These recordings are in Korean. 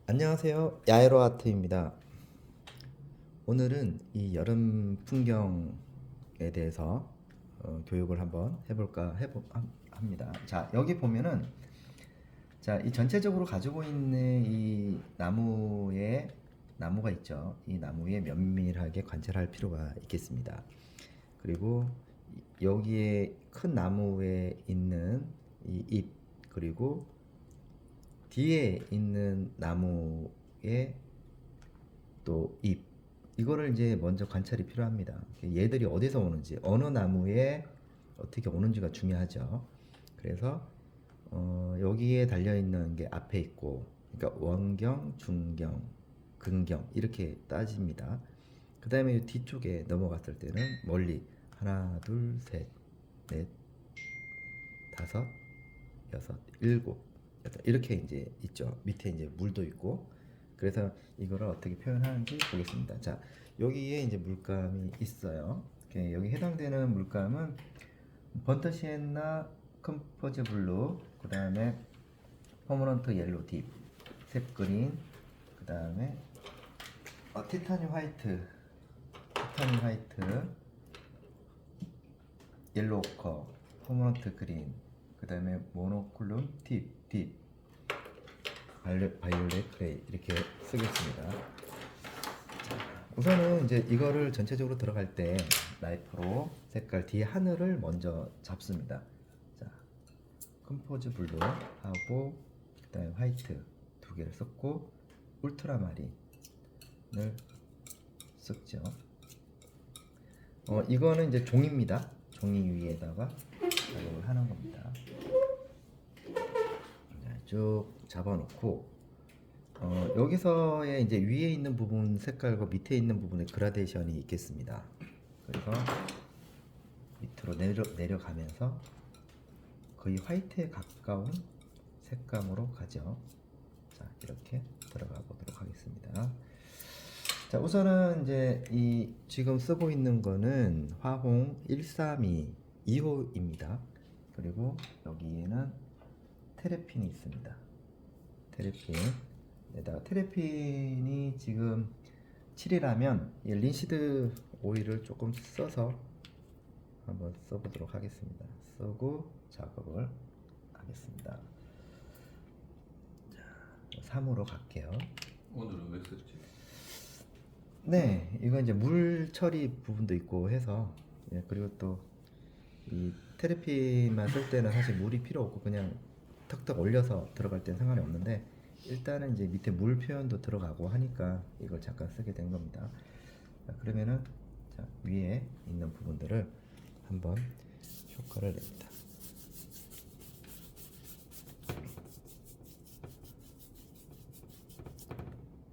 안녕하세요. 야에로 아트입니다. 오늘은 이 여름 풍경에 대해서 교육을 한번 합니다. 자, 여기 보면은 이 전체적으로 가지고 있는 이 나무가 있죠. 이 나무에 면밀하게 관찰할 필요가 있겠습니다. 그리고 여기에 큰 나무에 있는 이 잎, 그리고 뒤에 있는 나무의 또 잎, 이거를 이제 먼저 관찰이 필요합니다. 얘들이 어디서 오는지, 어느 나무에 어떻게 오는지가 중요하죠. 그래서 여기에 달려 있는 게 앞에 있고, 그러니까 원경, 중경, 근경 이렇게 따집니다. 그 다음에 뒤쪽에 넘어갔을 때는 멀리 하나, 둘, 셋, 넷, 다섯, 여섯, 일곱, 여덟 이렇게 이제 있죠. 밑에 이제 물도 있고. 그래서 이거를 어떻게 표현하는지 보겠습니다. 자, 여기에 이제 물감이 있어요. 여기 해당되는 물감은 번트 시엔나, 컴포즈 블루, 그 다음에 퍼머넌트 옐로 딥, 셉 그린, 그 다음에 티타늄 화이트, 옐로 오커, 퍼머넌트 그린, 그 다음에 모노클룸 딥, 바이올렛 그레이 이렇게 쓰겠습니다. 우선은 이제 이거를 전체적으로 들어갈 때 나이프로 색깔 뒤에 하늘을 먼저 잡습니다. 자, 컴포즈 블루 하고 그다음에 화이트 두 개를 썼고 울트라마린을 썼죠. 이거는 이제 종입니다. 종이 위에다가 작업을 하는 겁니다. 쭉 잡아놓고 여기서의 이제 위에 있는 부분 색깔과 밑에 있는 부분의 그라데이션이 있겠습니다. 그래서 밑으로 내려가면서 거의 화이트에 가까운 색감으로 가죠. 자, 이렇게 들어가 보도록 하겠습니다. 자, 우선은 이제 이 지금 쓰고 있는 거는 화홍 132 2호입니다. 그리고 여기에는 테레핀이 있습니다. 테레핀이 지금 7이라면 린시드 오일을 조금 써서 한번 써보도록 하겠습니다. 쓰고 작업을 하겠습니다. 자, 3으로 갈게요. 오늘은 왜 썼지? 네, 이거 이제 물 처리 부분도 있고 해서 그리고 또 이 테레핀만 쓸 때는 사실 물이 필요 없고 그냥 턱턱 올려서 들어갈 땐 상관이 없는데 일단은 이제 밑에 물 표현도 들어가고 하니까 이걸 잠깐 쓰게 된 겁니다. 자, 그러면은 위에 있는 부분들을 한번 효과를 냅니다.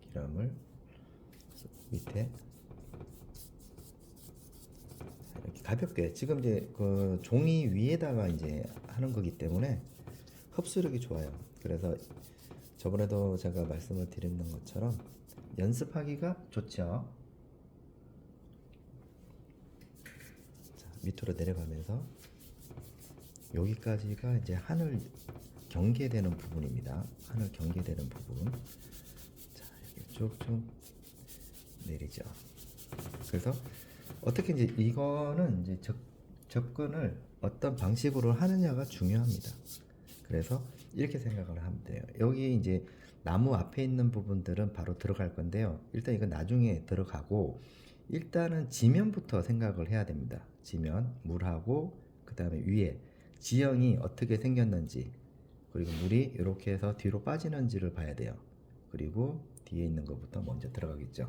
기름을 밑에 이렇게 가볍게 지금 이제 그 종이 위에다가 이제 하는 거기 때문에 흡수력이 좋아요. 그래서 저번에도 제가 말씀을 드렸던 것처럼 연습하기가 좋죠. 자, 밑으로 내려가면서 여기까지가 이제 하늘 경계되는 부분입니다. 하늘 경계되는 부분. 자, 이렇게 쭉쭉 내리죠. 그래서 어떻게 이제 이거는 이제 접근을 어떤 방식으로 하느냐가 중요합니다. 그래서 이렇게 생각을 하면 돼요. 여기 이제 나무 앞에 있는 부분들은 바로 들어갈 건데요. 일단 이건 나중에 들어가고 일단은 지면부터 생각을 해야 됩니다. 지면, 물하고 그 다음에 위에 지형이 어떻게 생겼는지 그리고 물이 이렇게 해서 뒤로 빠지는지를 봐야 돼요. 그리고 뒤에 있는 것부터 먼저 들어가겠죠.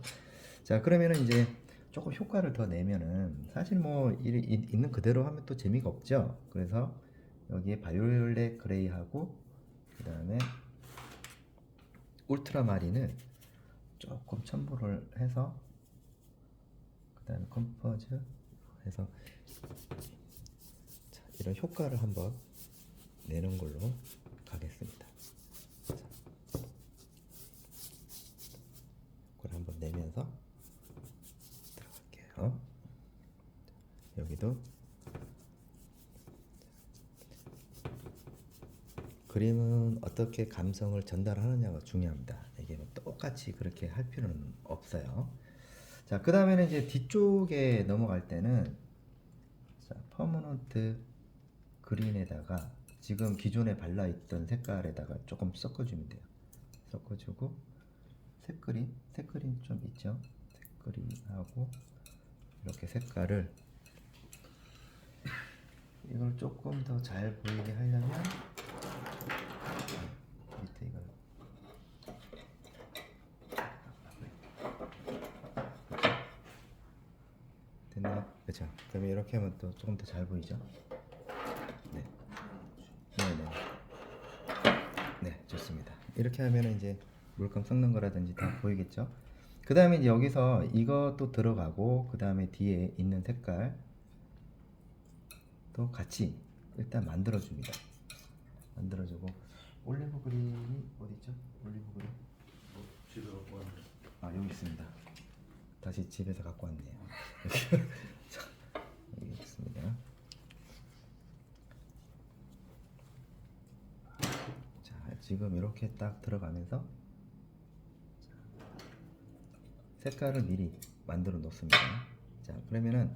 자, 그러면은 이제 조금 효과를 더 내면은 사실 뭐 있는 그대로 하면 또 재미가 없죠. 그래서 여기에 바이올렛 그레이하고 그 다음에 울트라마린을 조금 첨부를 해서 그 다음에 컴포즈 해서 이런 효과를 한번 내는 걸로 가겠습니다. 효과를 한번 내면서 들어갈게요. 여기도 그림은 어떻게 감성을 전달하느냐가 중요합니다. 이게 또 똑같이 그렇게 할 필요는 없어요. 자, 그 다음에는 이제 뒤쪽에 넘어갈 때는 자, 퍼머넌트 그린에다가 지금 기존에 발라있던 색깔에다가 조금 섞어주면 돼요. 섞어주고 색그린 좀 있죠? 색그린하고 이렇게 색깔을 이걸 조금 더 잘 보이게 하려면 밑에 이걸 됐나요? 그렇죠. 그러면 이렇게 하면 또 조금 더 잘 보이죠? 네. 네네. 네, 좋습니다. 이렇게 하면 이제 물감 섞는 거라든지 다 보이겠죠? 그 다음에 이제 여기서 이것도 들어가고 그 다음에 뒤에 있는 색깔 또 같이 일단 만들어줍니다. 만들어주고 올리브 그린이 어디있죠? 올리브 그린? 집에 갖고 왔는데. 아, 여기 있습니다. 다시 집에서 갖고 왔네요. 자, 여기 있습니다. 자, 지금 이렇게 딱 들어가면서 색깔을 미리 만들어 놓습니다. 자, 그러면은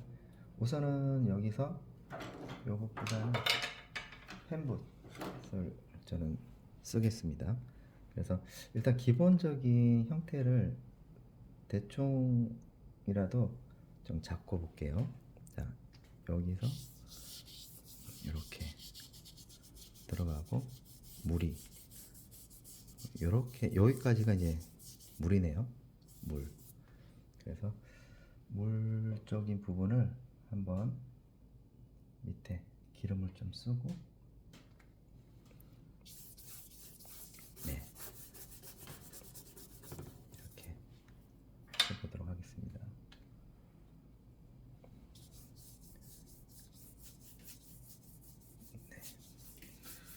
우선은 여기서 요것보다는 펜붓을 저는 쓰겠습니다. 그래서 일단 기본적인 형태를 대충이라도 좀 잡고 볼게요. 자, 여기서 이렇게 들어가고 물이 이렇게 여기까지가 이제 물이네요. 물. 그래서 물적인 부분을 한번 밑에 기름을 좀 쓰고 네, 이렇게 해보도록 하겠습니다. 네.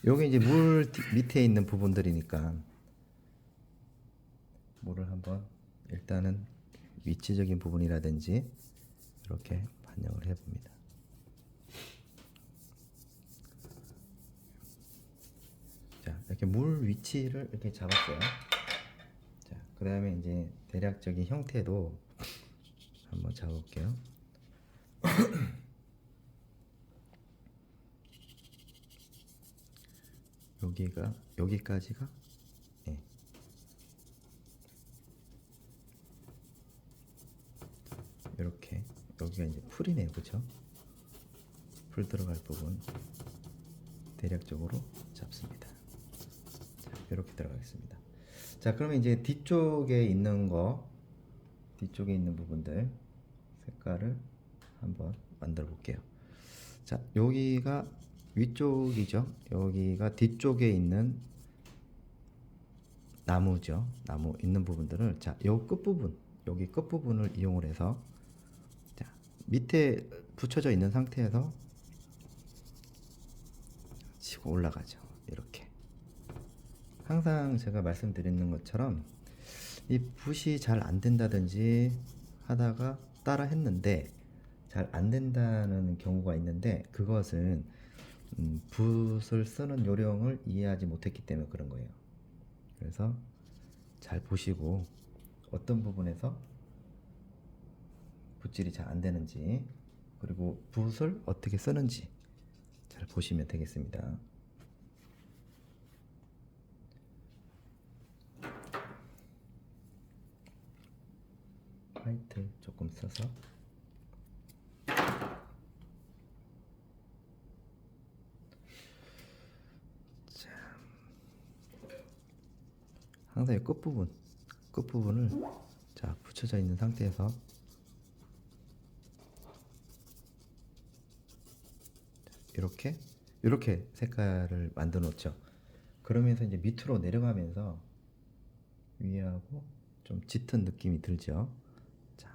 요게 이제 물 밑에 있는 부분들이니까 물을 한번 일단은 위치적인 부분이라든지 이렇게 반영을 해봅니다. 자, 이렇게 물 위치를 이렇게 잡았어요. 자, 그 다음에 이제 대략적인 형태도 한번 잡아볼게요. 여기까지가 예. 이렇게 여기가 이제 풀이네요, 그렇죠? 풀 들어갈 부분 대략적으로 잡습니다. 자, 이렇게 들어가겠습니다. 자, 그러면 이제 뒤쪽에 있는 부분들 색깔을 한번 만들어 볼게요. 자, 여기가 위쪽이죠. 여기가 뒤쪽에 있는 나무죠. 나무 있는 부분들을 자, 요 끝부분, 여기 끝부분을 이용을 해서 자, 밑에 붙여져 있는 상태에서 치고 올라가죠. 이렇게. 항상 제가 말씀드리는 것처럼 이 붓이 잘 안 된다든지 하다가 따라 했는데 잘 안 된다는 경우가 있는데 그것은 붓을 쓰는 요령을 이해하지 못했기 때문에 그런 거예요. 그래서 잘 보시고 어떤 부분에서 붓질이 잘 안 되는지 그리고 붓을 어떻게 쓰는지 잘 보시면 되겠습니다. 화이트 조금 써서 항상 이 끝부분을 자 붙여져 있는 상태에서 이렇게 색깔을 만들어 놓죠. 그러면서 이제 밑으로 내려가면서 위하고 좀 짙은 느낌이 들죠. 자,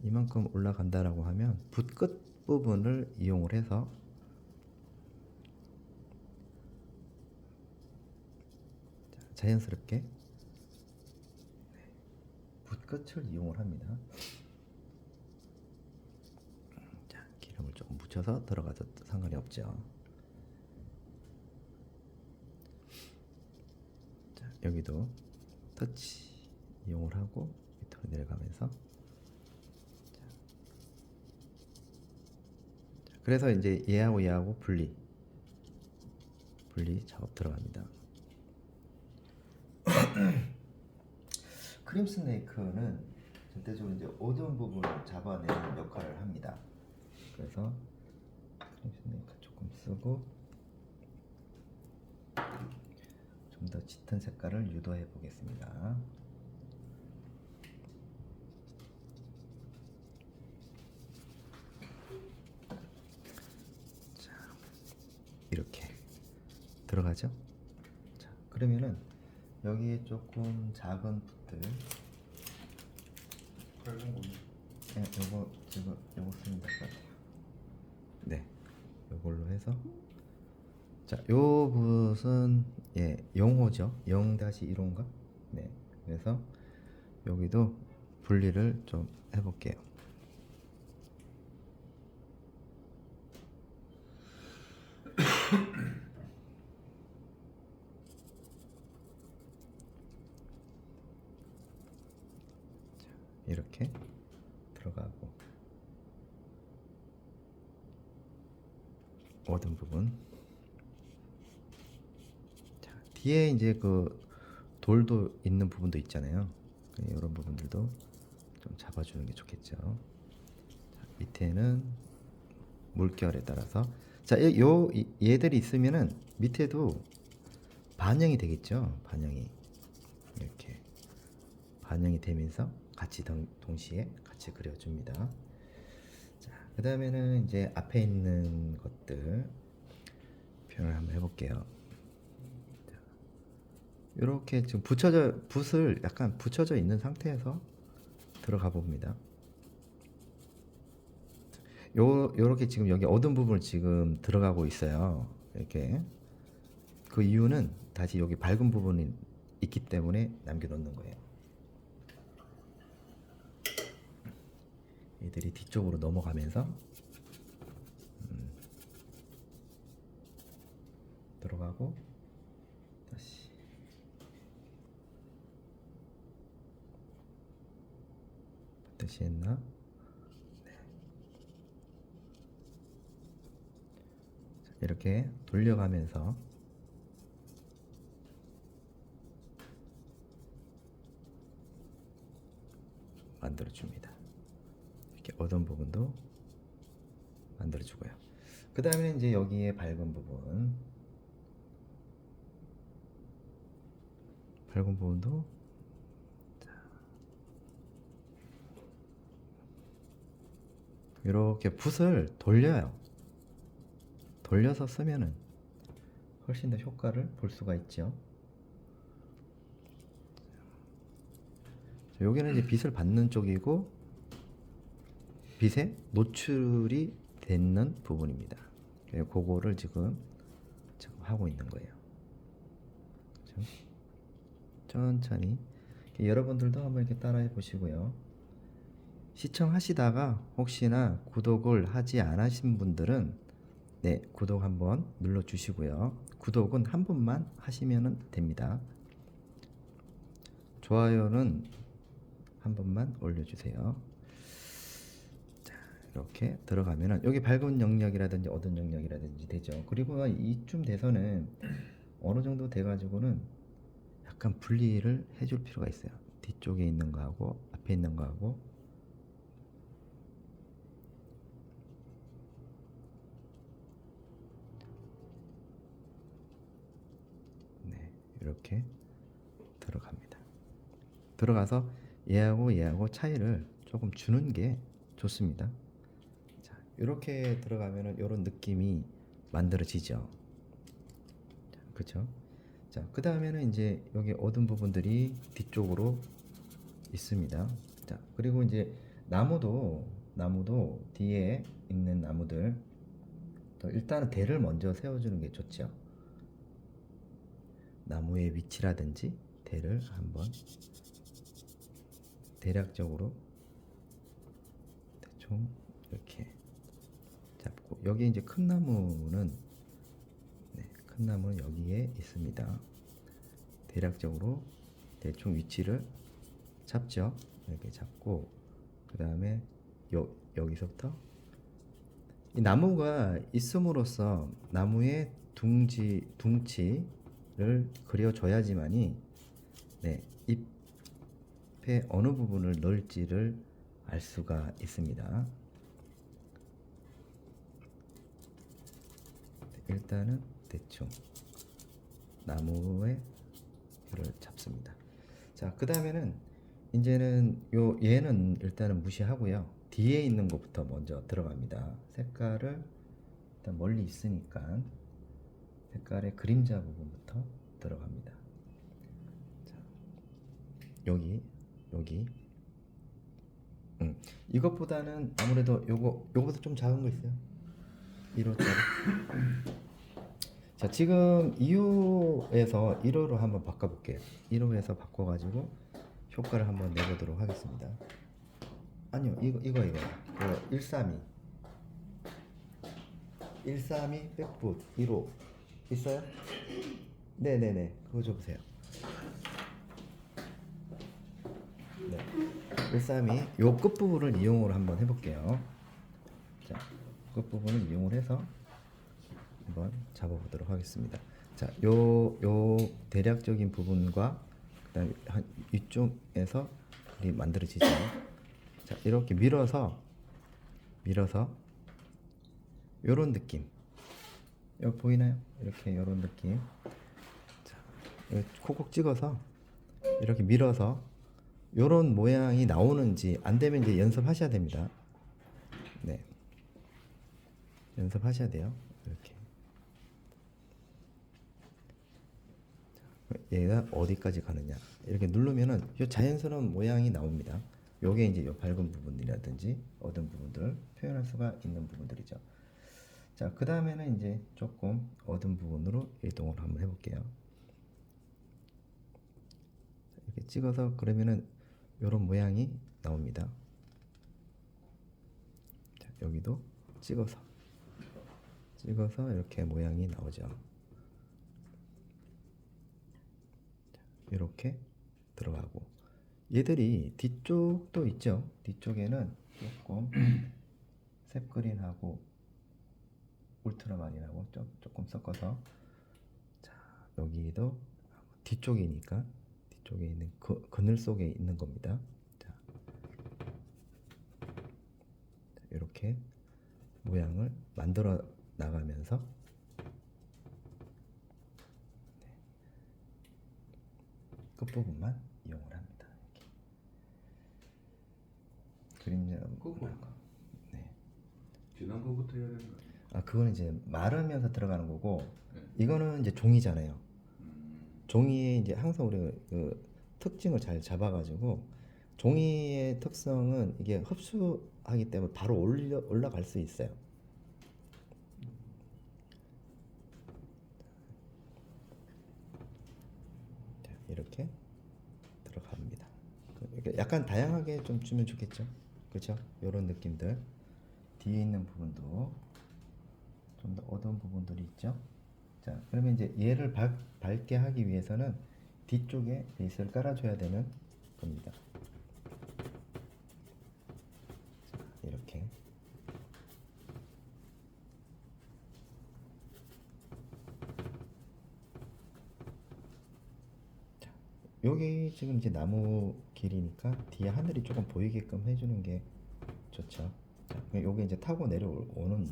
이만큼 올라간다라고 하면 붓 끝 부분을 이용을 해서 자연스럽게 붓 끝을 이용을 합니다. 자, 기름을 조금 묻혀서 들어가도 상관이 없죠. 자, 여기도 터치 이용을 하고 밑으로 내려가면서 그래서 이제 얘하고 분리 작업 들어갑니다. 크림 스네이크는 전체적으로 이제 어두운 부분을 잡아내는 역할을 합니다. 그래서 크림 스네이크 조금 쓰고 좀 더 짙은 색깔을 유도해 보겠습니다. 자, 이렇게 들어가죠? 자, 그러면은 여기에 조금 작은 붓들, 밝은 거. 네, 요거 지금 요거 쓰면 될 것 같아요. 네, 요걸로 해서 자, 요 붓은 예 0호죠. 0-1호인가? 네, 그래서 여기도 분리를 좀 해볼게요. 이렇게 들어가고 어두운 부분 자, 뒤에 이제 그 돌도 있는 부분도 있잖아요. 이런 부분들도 좀 잡아주는 게 좋겠죠. 자, 밑에는 물결에 따라서 자, 얘들이 있으면은 밑에도 반영이 되겠죠. 반영이 이렇게 반영이 되면서 같이 동시에 같이 그려줍니다. 자, 그 다음에는 이제 앞에 있는 것들 표현을 한번 해볼게요. 이렇게 지금 붓을 약간 붙여져 있는 상태에서 들어가 봅니다. 요렇게 지금 여기 어두운 부분을 지금 들어가고 있어요. 이렇게 그 이유는 다시 여기 밝은 부분이 있기 때문에 남겨놓는 거예요. 얘들이 뒤쪽으로 넘어가면서 들어가고 다시 다시 했나? 네. 이렇게 돌려가면서 만들어줍니다. 이렇게 어두운 부분도 만들어주고요. 그 다음에 이제 여기에 밝은 부분도 이렇게 붓을 돌려요. 돌려서 쓰면은 훨씬 더 효과를 볼 수가 있죠. 여기는 이제 빛을 받는 쪽이고 빛에 노출이 되는 부분입니다. 그거를 지금 하고 있는 거예요. 그렇죠? 천천히 여러분들도 한번 이렇게 따라해 보시고요. 시청하시다가 혹시나 구독을 하지 않으신 분들은 네, 구독 한번 눌러 주시고요. 구독은 한 번만 하시면 됩니다. 좋아요는 한 번만 올려주세요. 자, 이렇게 들어가면은 여기 밝은 영역이라든지 어두운 영역이라든지 되죠. 그리고 이쯤 돼서는 어느 정도 돼가지고는 약간 분리를 해줄 필요가 있어요. 뒤쪽에 있는 거하고 앞에 있는 거하고 네, 이렇게 들어갑니다. 들어가서 얘하고 차이를 조금 주는 게 좋습니다. 자, 이렇게 들어가면은 이런 느낌이 만들어지죠. 그렇죠? 자, 그 다음에는 이제 여기 어두운 부분들이 뒤쪽으로 있습니다. 자, 그리고 이제 나무도 뒤에 있는 나무들 일단은 대를 먼저 세워주는 게 좋죠. 나무의 위치라든지 대를 한번 대략적으로 대충 이렇게 잡고 여기 이제 큰 나무는 큰 나무는 여기에 있습니다. 대략적으로 대충 위치를 잡죠. 이렇게 잡고 그 다음에 여기서부터 이 나무가 있음으로써 나무의 둥치를 그려줘야지만이 네, 잎의 어느 부분을 넣을지를 알 수가 있습니다. 일단은 대충 나무의 를 잡습니다. 자, 그 다음에는 이제는 얘는 일단은 무시하고요. 뒤에 있는 것부터 먼저 들어갑니다. 색깔을 일단 멀리 있으니까 색깔의 그림자 부분부터 들어갑니다. 자, 여기 이것보다는 아무래도 요거보다 좀 작은 거 있어요. 1호짜리. 자, 지금 2호에서 1호로 한번 바꿔볼게요. 1호에서 바꿔가지고 효과를 한번 내보도록 하겠습니다. 아니요, 이거. 그 132 백풋 1호 있어요? 네네네, 그거 줘보세요. 네, 132 요 끝부분을 이용을 한번 해볼게요. 자, 끝부분을 이용을 해서 한번 잡아보도록 하겠습니다. 자, 요 대략적인 부분과 그다음에 한 이쪽에서 그림 만들어지죠. 자, 이렇게 밀어서 요런 느낌. 여기 보이나요? 이렇게 요런 느낌. 자, 콕콕 찍어서 이렇게 밀어서 요런 모양이 나오는지 안 되면 이제 연습하셔야 됩니다. 네, 연습하셔야 돼요. 이렇게. 얘가 어디까지 가느냐 이렇게 누르면은 요 자연스러운 모양이 나옵니다. 요게 이제 요 밝은 부분이라든지 어두운 부분들 표현할 수가 있는 부분들이죠. 자, 그 다음에는 이제 조금 어두운 부분으로 이동을 한번 해볼게요. 이렇게 찍어서 그러면은 요런 모양이 나옵니다. 자, 여기도 찍어서 이렇게 모양이 나오죠. 이렇게 들어가고 얘들이 뒤쪽도 있죠. 뒤쪽에는 조금 셉그린하고 울트라마린하고 조금 섞어서 자, 여기도 뒤쪽이니까 뒤쪽에 있는 그늘 속에 있는 겁니다. 자, 이렇게 모양을 만들어 나가면서 끝부분만 이용을 합니다. 이렇게. 그림자 그거 네. 지난 거부터 해야 되는 거 아니에요? 아, 그거는 이제 마르면서 들어가는 거고 네. 이거는 이제 종이잖아요. 종이에 이제 항상 우리가 그 특징을 잘 잡아가지고 종이의 특성은 이게 흡수하기 때문에 바로 올라갈 수 있어요. 자, 이렇게 들어갑니다. 이렇게 약간 다양하게 좀 주면 좋겠죠. 그렇죠? 이런 느낌들 뒤에 있는 부분도 좀 더 어두운 부분들이 있죠. 자, 그러면 이제 얘를 밝게 하기 위해서는 뒤쪽에 베이스를 깔아줘야 되는 겁니다. 자, 이렇게. 자, 여기 지금 이제 나무 길이니까 뒤에 하늘이 조금 보이게끔 해주는 게 좋죠. 자, 여기 이제 타고 내려오는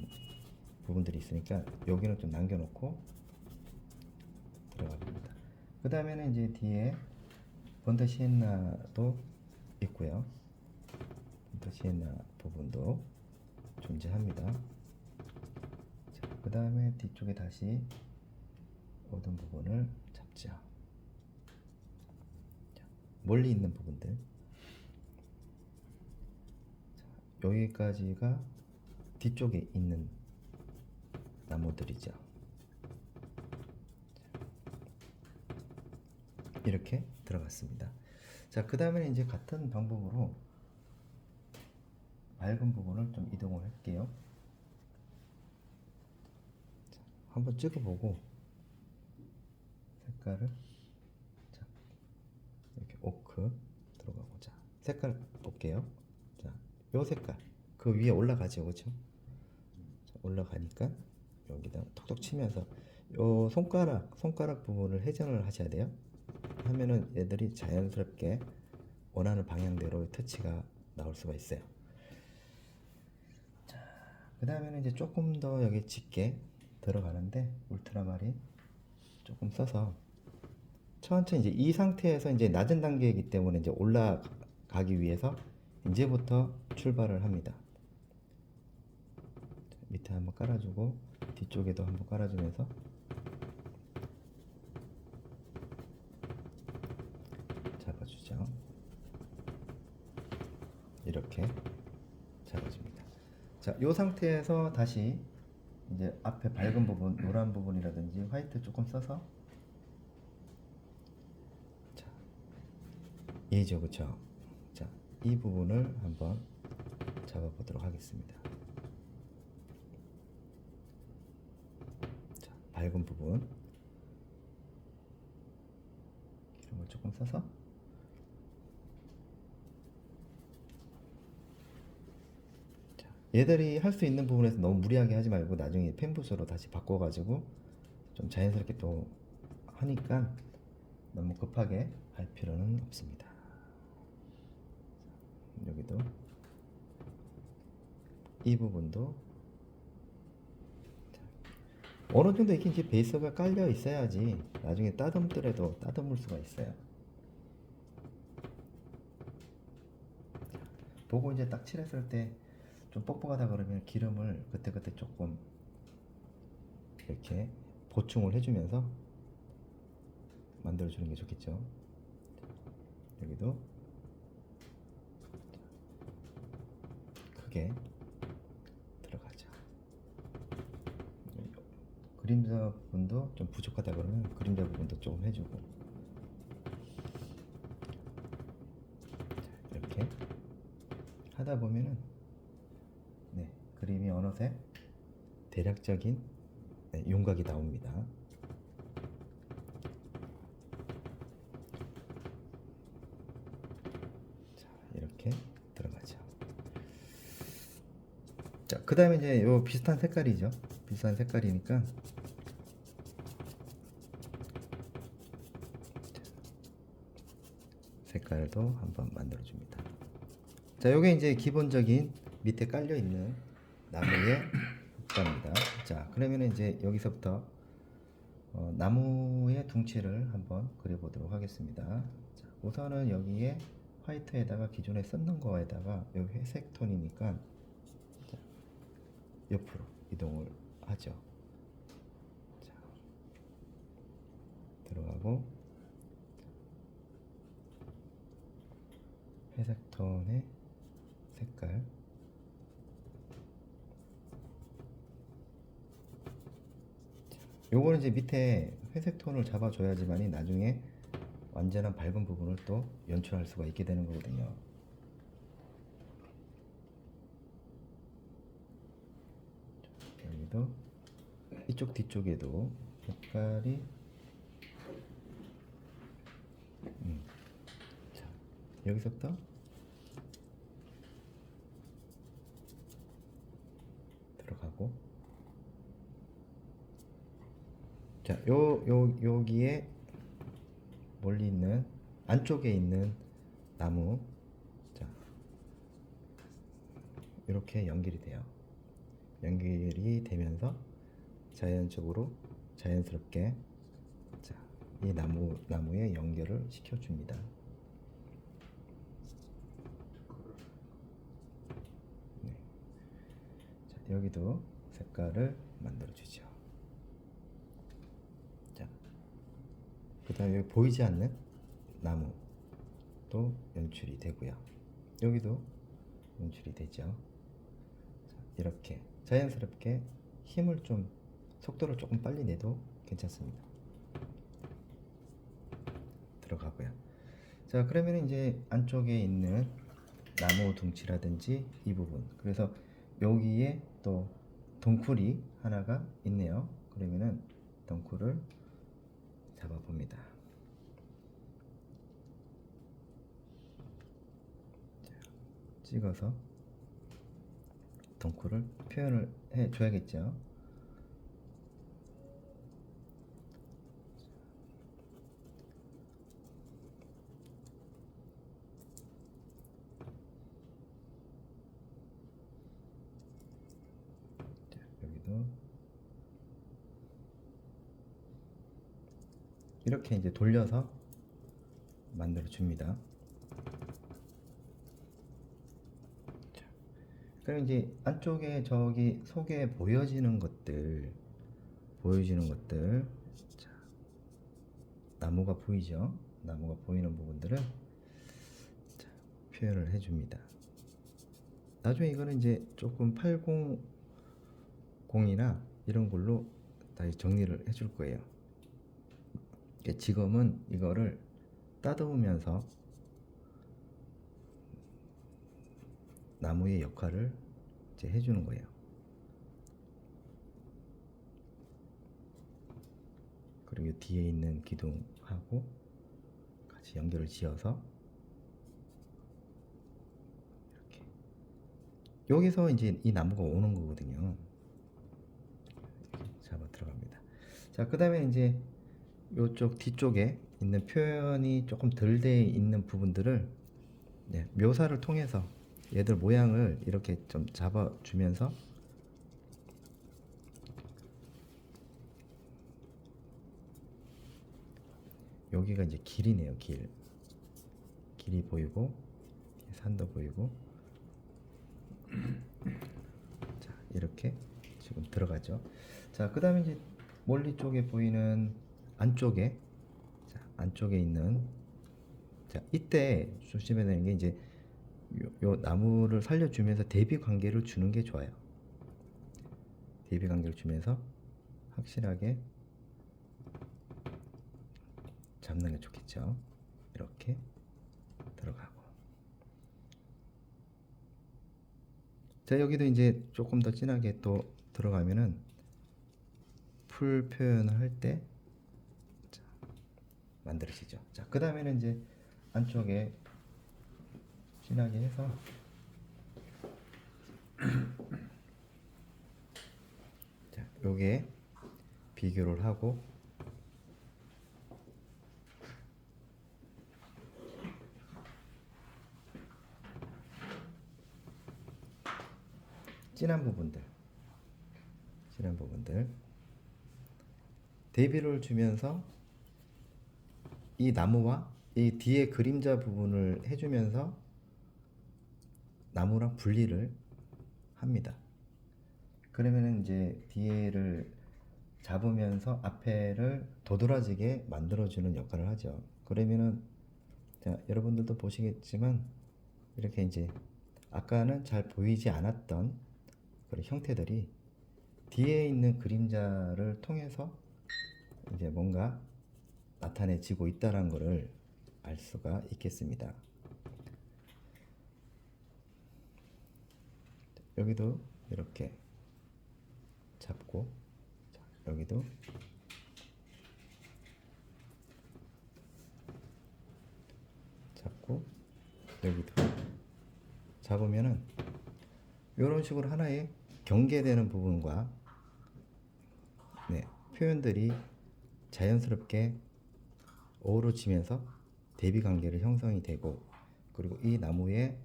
부분들이 있으니까 여기는 좀 남겨놓고 들어갑니다. 그 다음에는 이제 뒤에 번더 시엔나도 있고요. 번더 시엔나 부분도 존재합니다. 자, 그 다음에 뒤쪽에 다시 어두운 부분을 잡죠. 자, 멀리 있는 부분들. 자, 여기까지가 뒤쪽에 있는 나무들이죠. 이렇게 들어갔습니다. 자, 그 다음에 이제 같은 방법으로 밝은 부분을 좀 이동을 할게요. 자, 한번 찍어보고 색깔을 자, 오크 들어가고, 자 색깔 볼게요. 자, 요 색깔 그 위에 올라가죠, 그렇죠? 올라가니까 여기다 톡톡 치면서 요 손가락 부분을 회전을 하셔야 돼요. 하면은 얘들이 자연스럽게 원하는 방향대로 터치가 나올 수가 있어요. 자, 그 다음에는 이제 조금 더 여기 짙게 들어가는데, 울트라마린 조금 써서 천천히, 이제 이 상태에서 이제 낮은 단계이기 때문에 이제 올라가기 위해서 이제부터 출발을 합니다. 밑에 한번 깔아주고 뒤쪽에도 한번 깔아주면서 잡아주죠. 이렇게 잡아줍니다. 자, 이 상태에서 다시 이제 앞에 밝은 부분, 노란 부분이라든지 화이트 조금 써서, 자, 이죠, 그쵸? 자, 이 부분을 한번 잡아보도록 하겠습니다. 자, 밝은 부분 이런 걸 조금 써서, 자, 얘들이 할 수 있는 부분에서 너무 무리하게 하지 말고 나중에 펜붓으로 다시 바꿔가지고 좀 자연스럽게 또 하니까 너무 급하게 할 필요는 없습니다. 여기도 이 부분도 어느 정도 이렇게 이제 베이스가 깔려 있어야지 나중에 따듬더라도 따듬을 수가 있어요. 보고 이제 딱 칠했을 때 좀 뻑뻑하다 그러면 기름을 그때그때 조금 이렇게 보충을 해주면서 만들어주는 게 좋겠죠. 여기도 크게 들어가죠. 그림자 부분도 좀 부족하다 그러면 그림자 부분도 조금 해주고, 이렇게 하다 보면은 네, 그림이 어느새 대략적인 윤곽이 나옵니다. 자, 이렇게 들어가죠. 자, 그 다음에 이제 요 비슷한 색깔이죠. 비슷한 색깔이니까 색깔도 한번 만들어 줍니다. 자, 요게 이제 기본적인 밑에 깔려 있는 나무의 효과입니다. 자, 그러면 이제 여기서부터 나무의 둥치를 한번 그려보도록 하겠습니다. 자, 우선은 여기에 화이트에다가 기존에 썼는 거에다가 여기 회색 톤이니까 자, 옆으로 이동을 하죠. 자, 들어가고 회색 톤의 색깔, 요거는 이제 밑에 회색 톤을 잡아줘야지만이 나중에 완전한 밝은 부분을 또 연출할 수가 있게 되는 거거든요. 여기도 이쪽 뒤쪽에도 색깔이 자, 여기서부터 들어가고, 자, 여기에 멀리 있는 안쪽에 있는 나무, 자, 이렇게 연결이 돼요. 연결이 되면서 자연스럽게 자, 이 나무에 연결을 시켜줍니다. 네. 자, 여기도 색깔을 만들어주죠. 자, 그 다음에 여기 보이지 않는 나무도 연출이 되고요. 여기도 연출이 되죠. 자, 이렇게 자연스럽게 힘을 좀, 속도를 조금 빨리 내도 괜찮습니다. 들어가고요. 자, 그러면 이제 안쪽에 있는 나무 둥치라든지 이 부분, 그래서 여기에 또 덩쿨이 하나가 있네요. 그러면은 덩쿨을 잡아봅니다. 찍어서 덩쿨을 표현을 해 줘야겠죠. 자, 여기도 이렇게 이제 돌려서 만들어 줍니다. 그럼 이제 안쪽에 저기 속에 보여지는 것들 자, 나무가 보이죠? 나무가 보이는 부분들을 자, 표현을 해줍니다. 나중에 이거는 이제 조금 800이나 이런 걸로 다시 정리를 해줄 거예요. 지금은 이거를 따듬으면서 나무의 역할을 이제 해주는 거예요. 그리고 뒤에 있는 기둥하고 같이 연결을 지어서 이렇게 여기서 이제 이 나무가 오는 거거든요. 이렇게 잡아 들어갑니다. 자, 그 다음에 이제 이쪽 뒤쪽에 있는 표현이 조금 덜 돼 있는 부분들을 묘사를 통해서 얘들 모양을 이렇게 좀 잡아주면서 여기가 이제 길이네요. 길이 보이고 산도 보이고 자, 이렇게 지금 들어가죠. 자, 그 다음에 이제 멀리 쪽에 보이는 안쪽에 있는 자, 이때 조심해야 되는 게 이제 요 나무를 살려주면서 대비 관계를 주는 게 좋아요. 대비 관계를 주면서 확실하게 잡는 게 좋겠죠. 이렇게 들어가고. 자, 여기도 이제 조금 더 진하게 또 들어가면은 풀 표현을 할 때 만들어지죠. 자, 그 다음에는 이제 안쪽에 진하게 해서 자, 요게 비교를 하고 진한 부분들 대비를 주면서 이 나무와 이 뒤에 그림자 부분을 해주면서 나무랑 분리를 합니다. 그러면은 이제 뒤에를 잡으면서 앞에를 도드라지게 만들어주는 역할을 하죠. 그러면은 자, 여러분들도 보시겠지만 이렇게 이제 아까는 잘 보이지 않았던 그런 형태들이 뒤에 있는 그림자를 통해서 이제 뭔가 나타내지고 있다는 것을 알 수가 있겠습니다. 여기도 이렇게 잡고 자, 여기도 잡고 여기도 잡으면은 이런 식으로 하나의 경계되는 부분과 표현들이 자연스럽게 어우러지면서 대비 관계를 형성이 되고 그리고 이 나무의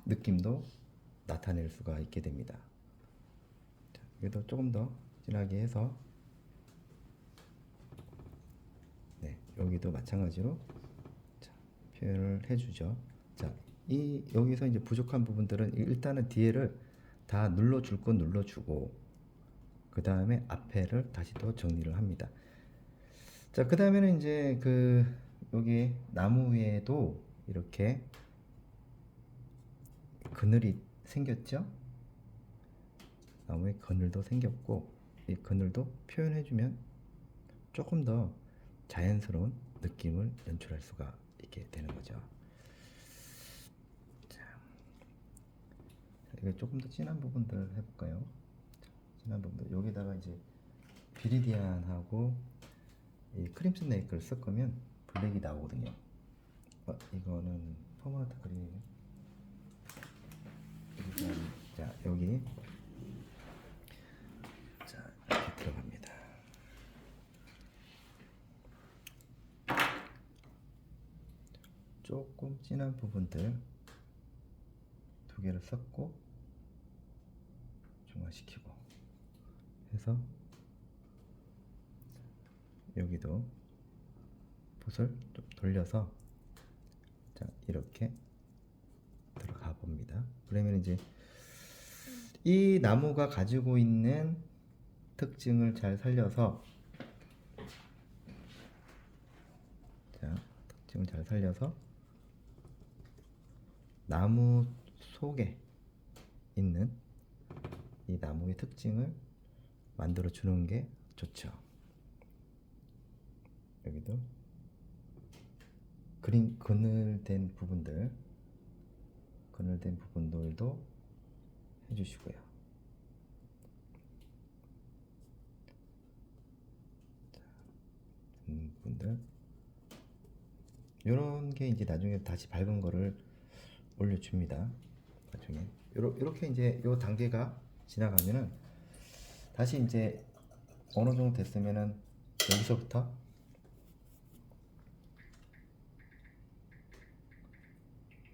느낌도 나타낼 수가 있게 됩니다. 자, 여기도 조금 더 진하게 해서 여기도 마찬가지로 자, 표현을 해주죠. 자, 여기서 이제 부족한 부분들은 일단은 뒤에를 다 눌러줄 건 눌러주고 그 다음에 앞에를 다시 또 정리를 합니다. 자, 그 다음에는 이제 여기 나무 위에도 이렇게 그늘이 생겼죠. 나무에 그늘도 생겼고 이 그늘도 표현해주면 조금 더 자연스러운 느낌을 연출할 수가 있게 되는 거죠. 자, 이거 조금 더 진한 부분들 해볼까요? 진한 부분들 여기다가 이제 비리디안하고 이 크림슨 네이크를 쓸 거면 블랙이 나오거든요. 이거는 포마트 그린 여기 자 이렇게 들어갑니다. 조금 진한 부분들 두 개를 섞고 중화시키고 해서 여기도 붓을 좀 돌려서 자 이렇게 들어가 봅니다. 그러면 이제 이 나무가 가지고 있는 특징을 잘 살려서 자 특징을 잘 살려서 나무 속에 있는 이 나무의 특징을 만들어 주는 게 좋죠. 여기도 그늘된 부분들도 해주시고요. 자, 부분들 이런 게 이제 나중에 다시 밝은 거를 올려줍니다. 나중에 이렇게 이제 요 단계가 지나가면은 다시 이제 어느 정도 됐으면은 여기서부터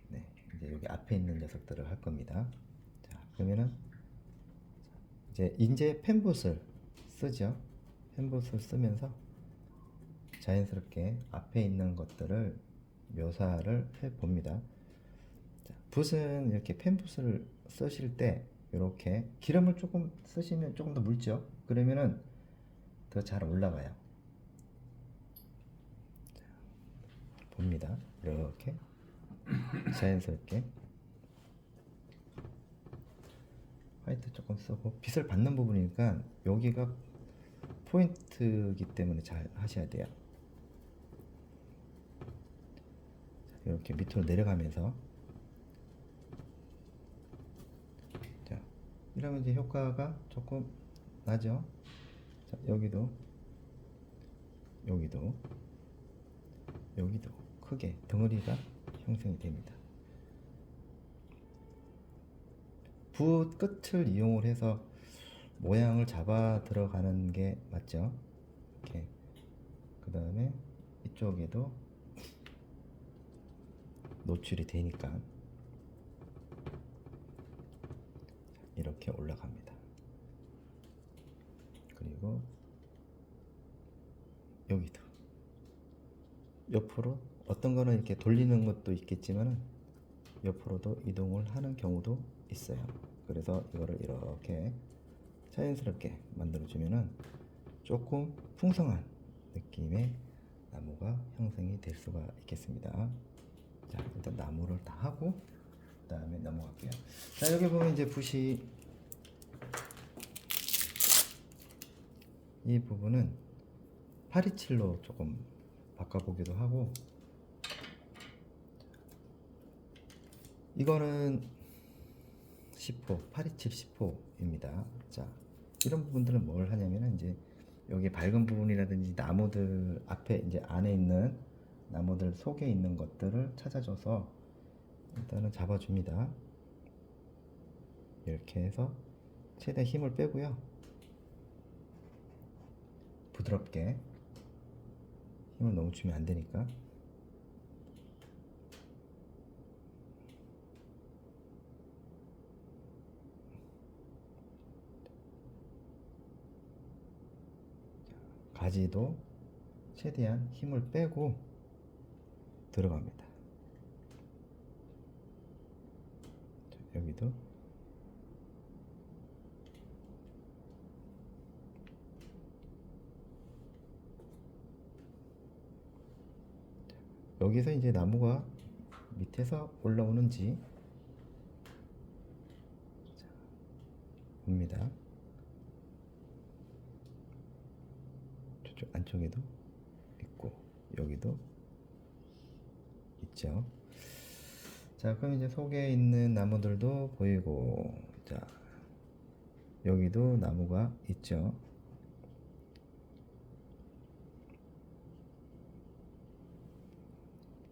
네 이제 여기 앞에 있는 녀석들을 할 겁니다. 자 그러면은 이제 펜붓을 쓰죠. 펜붓을 쓰면서 자연스럽게 앞에 있는 것들을 묘사를 해 봅니다. 붓은 이렇게 펜붓을 쓰실 때 이렇게 기름을 조금 쓰시면 조금 더 묽죠. 그러면은 더 잘 올라가요. 자, 봅니다. 이렇게 자연스럽게 화이트 조금 쓰고 빛을 받는 부분이니까 여기가 포인트이기 때문에 잘 하셔야 돼요. 이렇게 밑으로 내려가면서 자 이러면 이제 효과가 조금 나죠. 자, 여기도 크게 덩어리가 형성이 됩니다. 붓 끝을 이용을 해서 모양을 잡아 들어가는 게 맞죠. 이렇게 그 다음에 이쪽에도 노출이 되니까 이렇게 올라갑니다. 그리고 여기도 옆으로 어떤 거는 이렇게 돌리는 것도 있겠지만 옆으로도 이동을 하는 경우도 있어요. 그래서 이거를 이렇게 자연스럽게 만들어 주면은 조금 풍성한 느낌의 나무가 형성이 될 수가 있겠습니다. 자 일단 나무를 다 하고 그 다음에 넘어갈게요. 자 여기 보면 이제 붓이 이 부분은 827로 조금 바꿔보기도 하고 이거는 10호 827 10호입니다. 자 이런 부분들은 뭘 하냐면은 이제 여기 밝은 부분이라든지 나무들 앞에 이제 안에 있는 나무들 속에 있는 것들을 찾아줘서 일단은 잡아줍니다. 이렇게 해서 최대한 힘을 빼고요. 부드럽게 힘을 너무 주면 안 되니까. 가지도 최대한 힘을 빼고 들어갑니다. 여기도 여기서 이제 나무가 밑에서 올라오는지 자, 봅니다. 저쪽 안쪽에도 있고 여기도 있죠. 자 그럼 이제 속에 있는 나무들도 보이고 자 여기도 나무가 있죠.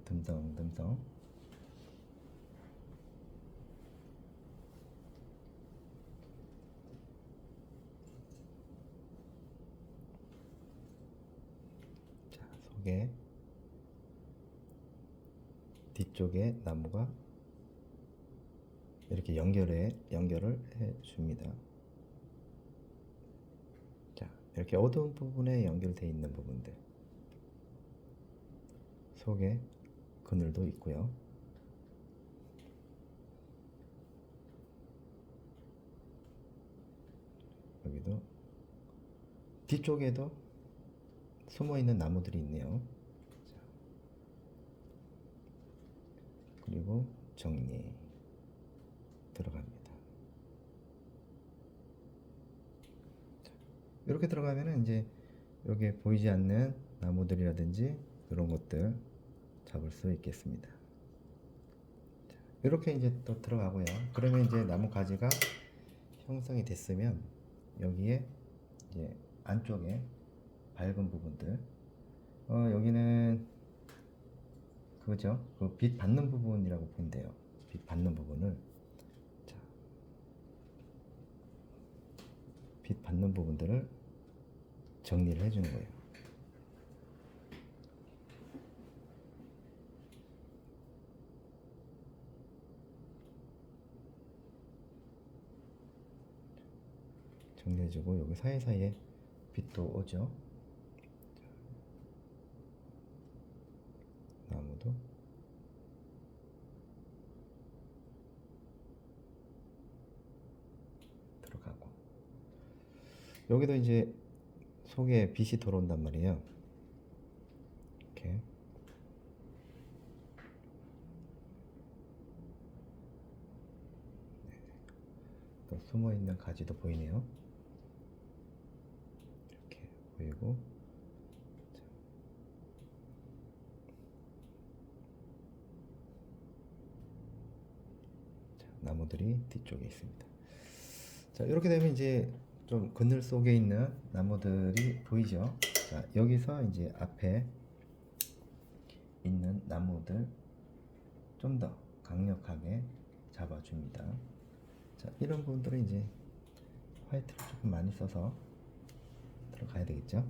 듬성듬성 뒤쪽에 나무가 이렇게 연결을 해 줍니다. 자, 이렇게 어두운 부분에 연결되어 있는 부분들 속에 그늘도 있고요. 여기도 뒤쪽에도 숨어 있는 나무들이 있네요. 자, 그리고 정리 들어갑니다. 자, 이렇게 들어가면은 이제 여기에 보이지 않는 나무들이라든지 이런 것들 잡을 수 있겠습니다. 자, 이렇게 이제 또 들어가고요. 그러면 이제 나무 가지가 형성이 됐으면 여기에 이제 안쪽에 밝은 부분들 여기는 그거죠. 그 빛 받는 부분이라고 보면 돼요. 빛 받는 부분을 자, 빛 받는 부분들을 정리를 해주는 거예요. 정리해주고 여기 사이사이에 빛도 오죠. 자, 나무도 들어가고 여기도 이제 속에 빛이 들어온단 말이에요. 이렇게 또 숨어 있는 가지도 보이네요. 이렇게 보이고 자, 나무들이 뒤쪽에 있습니다. 자, 이렇게 되면 이제 좀 그늘 속에 있는 나무들이 보이죠. 자, 여기서 이제 앞에 있는 나무들 좀 더 강력하게 잡아줍니다. 자, 이런 부분들은 이제 화이트를 조금 많이 써서 들어가야 되겠죠.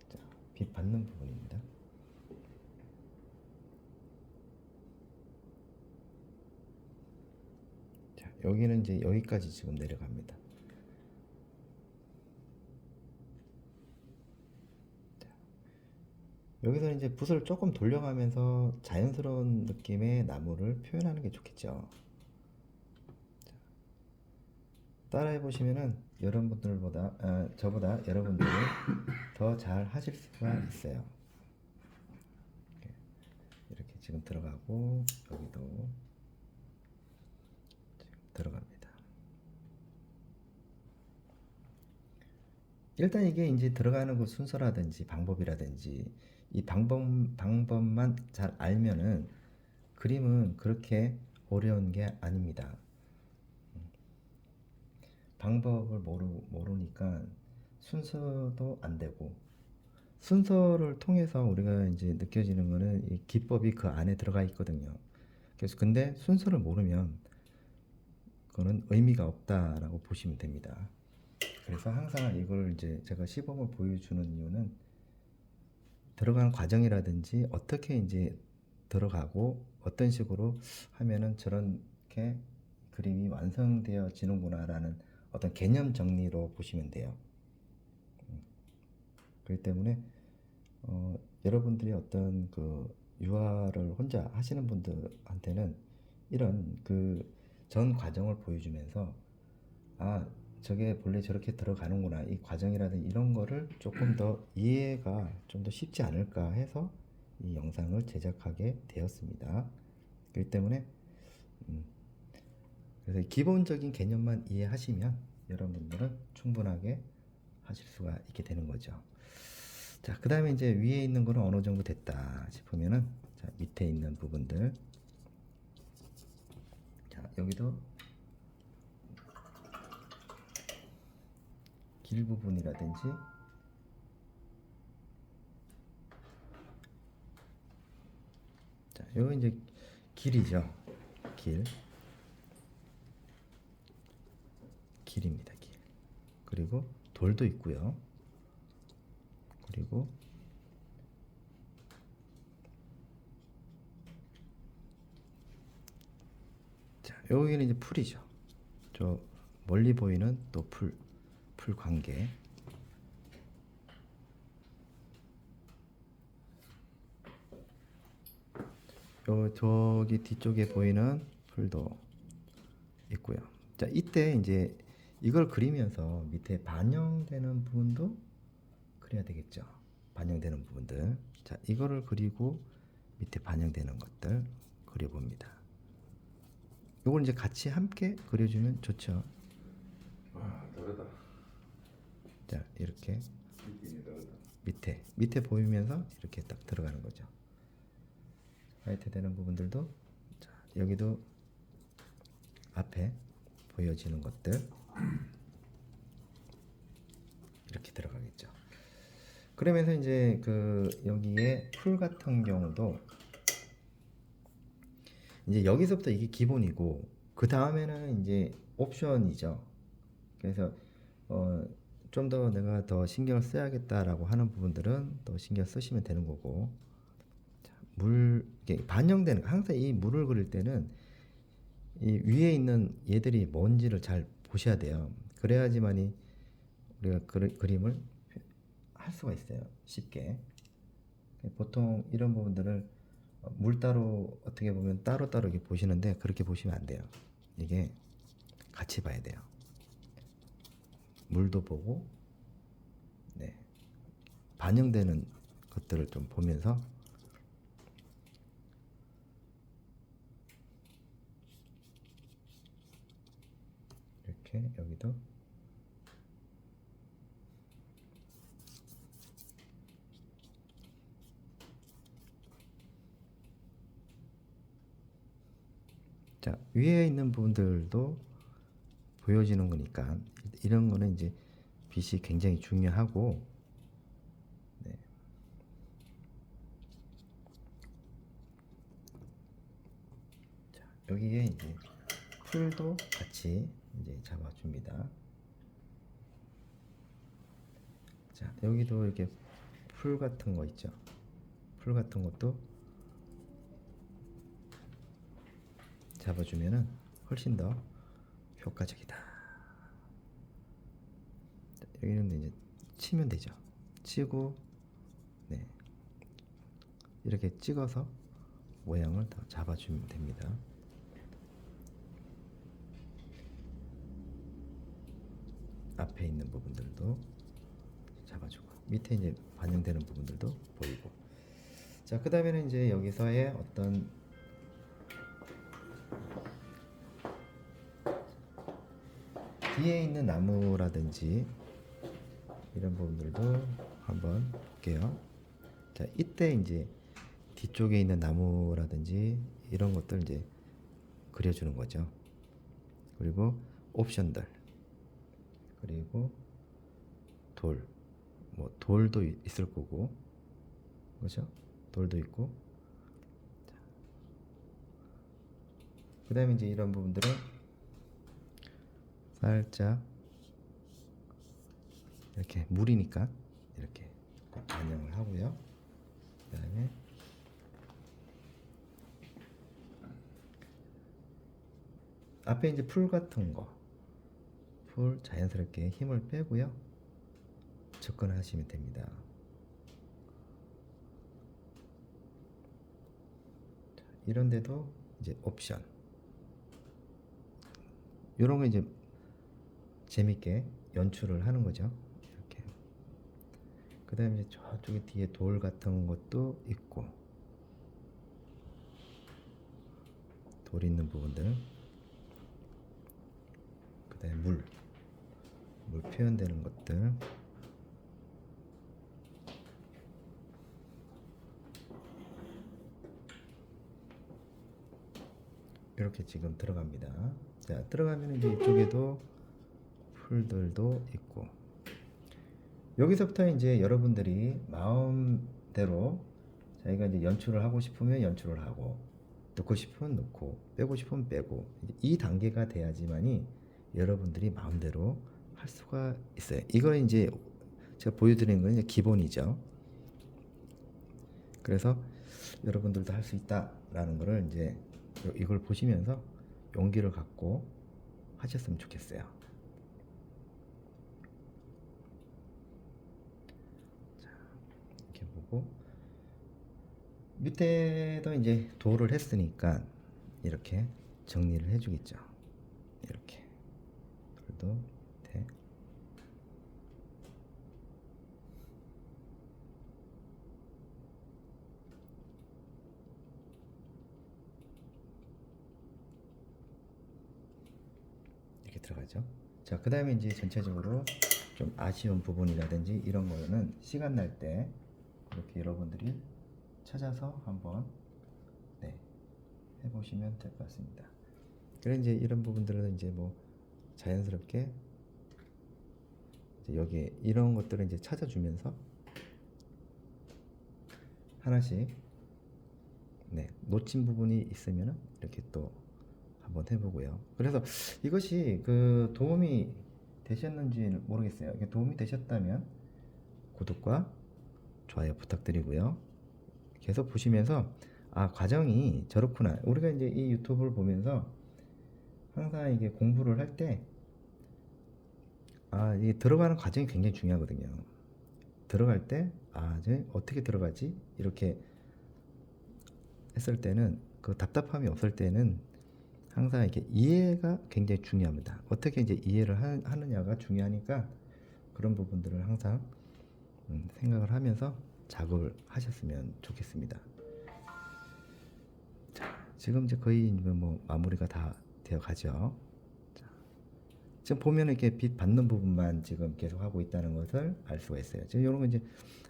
자, 빛 받는 부분입니다. 자, 여기는 이제 여기까지 지금 내려갑니다. 자, 여기서 이제 붓을 조금 돌려가면서 자연스러운 느낌의 나무를 표현하는 게 좋겠죠. 자, 따라해 보시면은 여러분들보다 저보다 여러분들이 더 잘 하실 수가 있어요. 이렇게 지금 들어가고 여기도 지금 들어갑니다. 일단 이게 이제 들어가는 그 순서라든지 방법이라든지 이 방법만 잘 알면은 그림은 그렇게 어려운 게 아닙니다. 방법을 모르니까 순서도 안 되고 순서를 통해서 우리가 이제 느껴지는 거는 이 기법이 그 안에 들어가 있거든요. 그래서 근데 순서를 모르면 그거는 의미가 없다라고 보시면 됩니다. 그래서 항상 이걸 이제 제가 시범을 보여주는 이유는 들어가는 과정이라든지 어떻게 이제 들어가고 어떤 식으로 하면은 저렇게 그림이 완성되어지는구나라는 어떤 개념 정리로 보시면 돼요. 그렇기 때문에 여러분들이 어떤 그 유화를 혼자 하시는 분들한테는 이런 그 전 과정을 보여주면서 아 저게 본래 저렇게 들어가는구나 이 과정이라든지 이런 거를 조금 더 이해가 좀 더 쉽지 않을까 해서 이 영상을 제작하게 되었습니다. 그렇기 때문에 그래서 기본적인 개념만 이해하시면 여러분들은 충분하게 하실 수가 있게 되는 거죠. 자, 그 다음에 이제 위에 있는 거는 어느 정도 됐다 싶으면은 자, 밑에 있는 부분들 자, 여기도 길 부분이라든지 자, 여기 이제 길이죠. 길입니다. 길. 그리고 돌도 있고요. 그리고 자, 여기는 이제 풀이죠. 저 멀리 보이는 또 풀 관계. 저기 뒤쪽에 보이는 풀도 있고요. 자, 이때 이제 이걸 그리면서 밑에 반영되는 부분도 그려야 되겠죠. 반영되는 부분들. 자, 이거를 그리고 밑에 반영되는 것들 그려봅니다. 이걸 이제 같이 함께 그려주면 좋죠. 와 다르다. 자, 이렇게 느낌이 다르다. 밑에 보이면서 이렇게 딱 들어가는 거죠. 화이트 되는 부분들도 자, 여기도 앞에 보여지는 것들 이렇게 들어가겠죠. 그러면서 이제 그 여기에 풀 같은 경우도 이제 여기서부터 이게 기본이고 그 다음에는 이제 옵션이죠. 그래서 좀 더 내가 더 신경을 써야겠다라고 하는 부분들은 또 신경 쓰시면 되는 거고. 자, 이게 반영되는 항상 이 물을 그릴 때는 이 위에 있는 얘들이 뭔지를 잘 보셔야 돼요. 그래야지만이 우리가 그림을 할 수가 있어요. 쉽게. 보통 이런 부분들을 물 따로 어떻게 보면 따로따로 이렇게 보시는데 그렇게 보시면 안 돼요. 이게 같이 봐야 돼요. 물도 보고 네. 반영되는 것들을 좀 보면서 이렇게 여기도 자, 위에 있는 부분들도 보여지는 거니까 이런 거는 이제 빛이 굉장히 중요하고 네. 자, 여기에 이제 풀도 같이 이제 잡아줍니다. 자, 여기도 이렇게 풀 같은 거 있죠. 풀 같은 것도 잡아주면은 훨씬 더 효과적이다. 자, 여기는 이제 치면 되죠. 치고 네. 이렇게 찍어서 모양을 더 잡아주면 됩니다. 앞에 있는 부분들도 잡아주고 밑에 이제 반영되는 부분들도 보이고. 자, 그 다음에는 이제 여기서의 어떤 뒤에 있는 나무라든지 이런 부분들도 한번 볼게요. 자, 이때 이제 뒤쪽에 있는 나무라든지 이런 것들 이제 그려주는 거죠. 그리고 옵션들, 그리고 뭐 돌도 있을 거고, 그렇죠? 돌도 있고. 그 다음에 이제 이런 부분들은 살짝 이렇게 물이니까 이렇게 반영을 하고요. 그 다음에 앞에 이제 풀 같은 거, 풀 자연스럽게 힘을 빼고요. 접근하시면 됩니다. 이런데도 이제 옵션 이런 거 이제 재밌게 연출을 하는 거죠. 이렇게. 그 다음에 이제 저쪽에 뒤에 돌 같은 것도 있고, 돌 있는 부분들, 그 다음에 물 표현되는 것들, 이렇게 지금 들어갑니다. 자, 들어가면 이제 이쪽에도 풀들도 있고, 여기서부터 이제 여러분들이 마음대로 자기가 이제 연출을 하고 싶으면 연출을 하고, 넣고 싶으면 넣고 빼고 싶으면 빼고 이 단계가 돼야지만이 여러분들이 마음대로 할 수가 있어요. 이거 이제 제가 보여드리는 건 이제 기본이죠. 그래서 여러분들도 할 수 있다라는 거를 이제 이걸 보시면서 용기를 갖고 하셨으면 좋겠어요. 자, 이렇게 보고 밑에도 이제 도를 했으니까 이렇게 정리를 해주겠죠. 이렇게 돌도 밑에 이렇게 들어가죠. 자, 그 다음에 이제 전체적으로 좀 아쉬운 부분이라든지 이런 거는 시간 날 때 이렇게 여러분들이 찾아서 한번 네, 해보시면 될 것 같습니다. 그래 이제 이런 부분들은 이제 뭐 자연스럽게 이제 여기에 이런 것들을 이제 찾아주면서 하나씩 네, 놓친 부분이 있으면은 이렇게 또 한번 해보고요. 그래서 이것이 그 도움이 되셨는지 모르겠어요. 이게 도움이 되셨다면 구독과 좋아요 부탁드리고요. 계속 보시면서 아, 과정이 저렇구나. 우리가 이제 이 유튜브를 보면서 항상 이게 공부를 할 때 아, 이게 들어가는 과정이 굉장히 중요하거든요. 들어갈 때 아, 이제 어떻게 들어가지? 이렇게 했을 때는 그 답답함이 없을 때는 항상 이렇게 이해가 굉장히 중요합니다. 어떻게 이제 이해를 하느냐가 중요하니까 그런 부분들을 항상 생각을 하면서 작업을 하셨으면 좋겠습니다. 자, 지금 이제 거의 뭐 마무리가 다 되어 가죠. 자, 지금 보면 이렇게 빛 받는 부분만 지금 계속 하고 있다는 것을 알 수가 있어요. 지금 이런 거 이제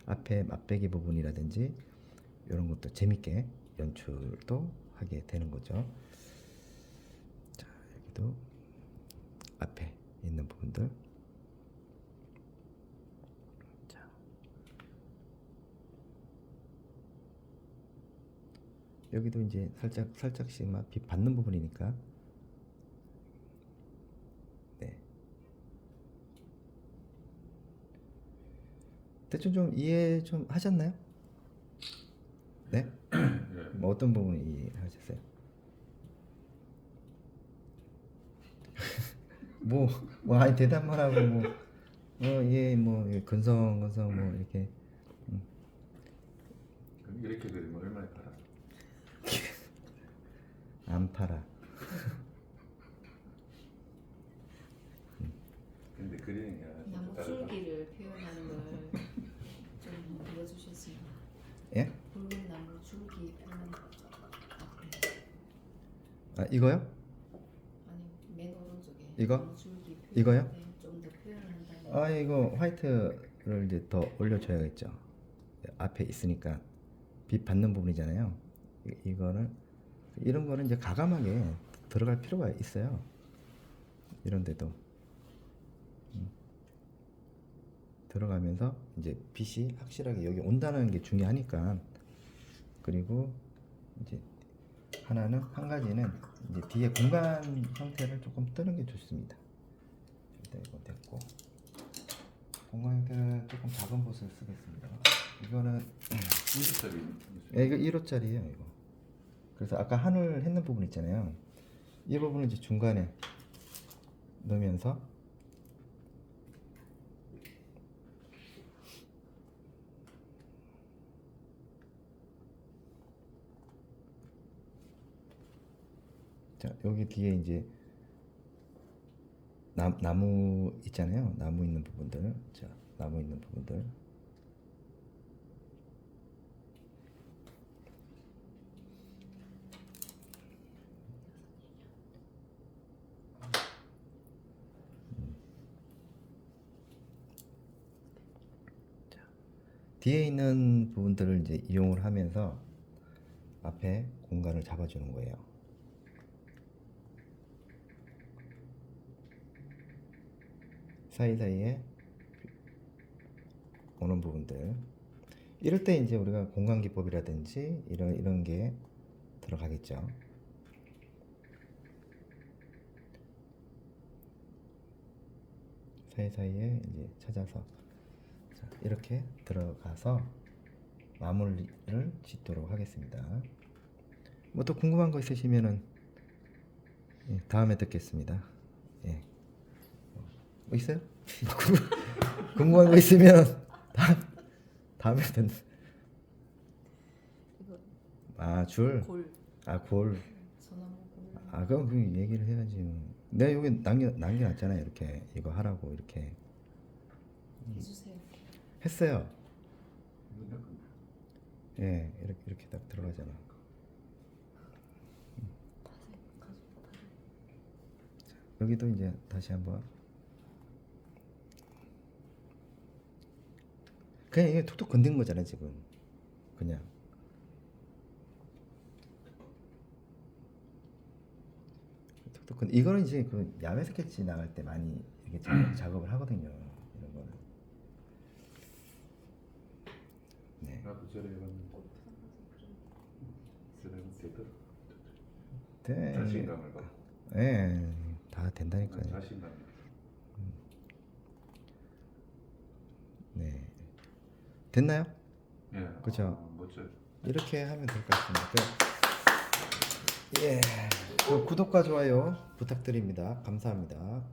앞에 맛배기 부분이라든지 이런 것도 재밌게 연출도 하게 되는 거죠. 자, 여기도 앞에 있는 부분들. 자, 여기도 이제 살짝씩 막 빛 받는 부분이니까 네. 대충 좀 이해 좀 하셨나요? 네? 예. 뭐 어떤 부분을 이해하셨어요? 뭐 아니 대답만 하고 뭐 근성 뭐 이렇게 그럼 이렇게 그리면 얼마에 팔아? 안 팔아. 근데 그리는 게 나무 다르다. 줄기를 표현하는 걸 좀 보여주실 수 있나요? 예? 붉은 나무 줄기 표현. 아, 이거요? 아니 맨 오른쪽에 이거? 나무 줄기 표현. 이거요? 네, 좀더 표현한다면. 아, 이거 화이트를 이제 더 올려줘야겠죠. 앞에 있으니까 빛 받는 부분이잖아요. 이거를 이런 거는 이제 가감하게 들어갈 필요가 있어요. 이런 데도 들어가면서 이제 빛이 확실하게 여기 온다는 게 중요하니까. 그리고 이제 하나는 한 가지는 이제 뒤에 공간 형태를 조금 뜨는 게 좋습니다. 일단 이거 됐고 공간 형태를 조금 작은 붓을 쓰겠습니다. 이거는 1호짜리. 이거 1호짜리예요 이거. 그래서 아까 하늘 했는 부분 있잖아요. 이 부분을 이제 중간에 넣으면서 자, 여기 뒤에 이제 나무 있잖아요. 나무 있는 부분들. 자, 나무 있는 부분들. 자, 뒤에 있는 부분들을 이제 이용을 하면서 앞에 공간을 잡아주는 거예요. 사이사이에 오는 부분들. 이럴 때 이제 우리가 공간 기법이라든지 이런 게 들어가겠죠. 사이사이에 이제 찾아서 자, 이렇게 들어가서 마무리를 짓도록 하겠습니다. 뭐 또 궁금한 거 있으시면은 다음에 듣겠습니다. 예. 뭐 있어요? 궁금한 거 있으면 다음에 듣는. 이거 아 줄. 골 아 골. 소나무 골. 아 그럼 그 얘기를 해야지. 내가 여기 남겨놨잖아요. 이렇게 이거 하라고 이렇게 해주세요. 했어요. 이거 딱 예, 이렇게 딱 들어가잖아. 여기도 이제 다시 한번 그냥 이게 툭툭 건든 거잖아 지금. 그냥 툭툭 건 이거는 이제 그 야외 스케치 나갈 때 많이 이렇게 작업을 하거든요. 이런 거는. 네. 나도 저래 해봤는데 저래 되더라. 네. 자신감을 갖고. 예, 다 된다니까요. 자신감. 네. 됐나요? 예. 그죠? 아, 멋져요. 이렇게 하면 될 것 같습니다. 예. 구독과 좋아요 부탁드립니다. 감사합니다.